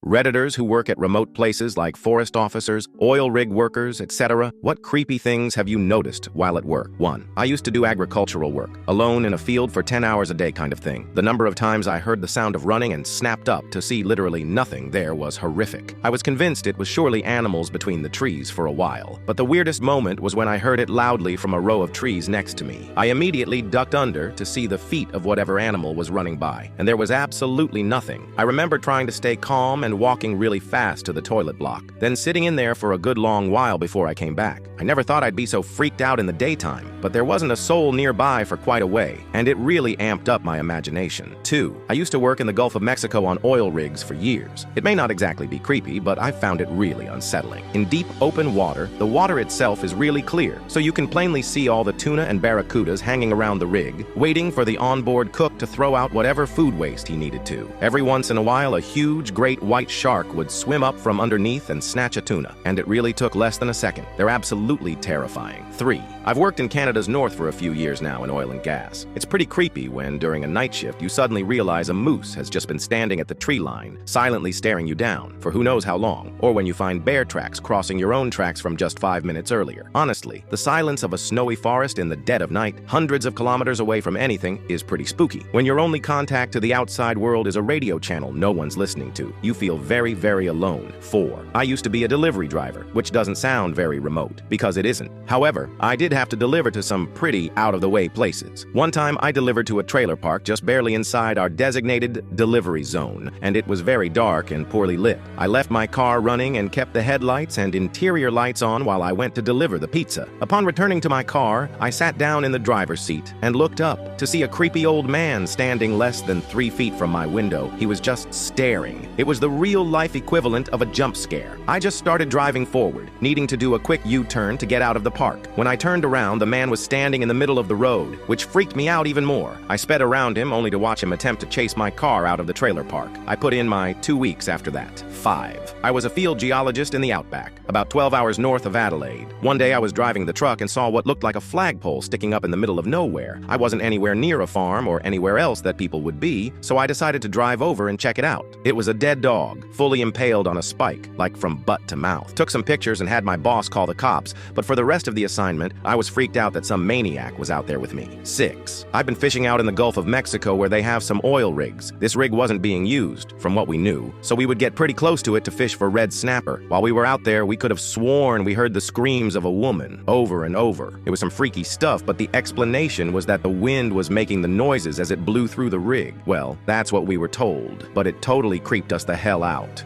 Redditors who work at remote places like forest officers, oil rig workers, etc. What creepy things have you noticed while at work? 1. I used to do agricultural work, alone in a field for 10 hours a day kind of thing. The number of times I heard the sound of running and snapped up to see literally nothing there was horrific. I was convinced it was surely animals between the trees for a while, but the weirdest moment was when I heard it loudly from a row of trees next to me. I immediately ducked under to see the feet of whatever animal was running by, and there was absolutely nothing. I remember trying to stay calm and walking really fast to the toilet block, then sitting in there for a good long while before I came back. I never thought I'd be so freaked out in the daytime, but there wasn't a soul nearby for quite a way, and it really amped up my imagination. 2. I used to work in the Gulf of Mexico on oil rigs for years. It may not exactly be creepy, but I found it really unsettling. In deep, open water, the water itself is really clear, so you can plainly see all the tuna and barracudas hanging around the rig, waiting for the onboard cook to throw out whatever food waste he needed to. Every once in a while, a huge, great white shark would swim up from underneath and snatch a tuna, and it really took less than a second. They're absolutely terrifying. 3. I've worked in Canada's north for a few years now in oil and gas. It's pretty creepy when, during a night shift, you suddenly realize a moose has just been standing at the tree line, silently staring you down for who knows how long, or when you find bear tracks crossing your own tracks from just 5 minutes earlier. Honestly, the silence of a snowy forest in the dead of night, hundreds of kilometers away from anything, is pretty spooky. When your only contact to the outside world is a radio channel no one's listening to, you feel very, very alone. 4. I used to be a delivery driver, which doesn't sound very remote, because it isn't. However, I did have to deliver to some pretty out-of-the-way places. One time, I delivered to a trailer park just barely inside our designated delivery zone, and it was very dark and poorly lit. I left my car running and kept the headlights and interior lights on while I went to deliver the pizza. Upon returning to my car, I sat down in the driver's seat and looked up to see a creepy old man standing less than 3 feet from my window. He was just staring. It was the real-life equivalent of a jump scare. I just started driving forward, needing to do a quick U-turn to get out of the park. When I turned around, the man was standing in the middle of the road, which freaked me out even more. I sped around him only to watch him attempt to chase my car out of the trailer park. I put in my 2 weeks after that. 5. I was a field geologist in the outback, about 12 hours north of Adelaide. One day I was driving the truck and saw what looked like a flagpole sticking up in the middle of nowhere. I wasn't anywhere near a farm or anywhere else that people would be, so I decided to drive over and check it out. It was a dead dog, fully impaled on a spike, like from butt to mouth. Took some pictures and had my boss call the cops, but for the rest of the assignment, I was freaked out that some maniac was out there with me. 6. I've been fishing out in the Gulf of Mexico where they have some oil rigs. This rig wasn't being used, from what we knew, so we would get pretty close to it to fish for red snapper. While we were out there, we could have sworn we heard the screams of a woman over and over. It was some freaky stuff, but the explanation was that the wind was making the noises as it blew through the rig. Well, that's what we were told, but it totally creeped us the hell out.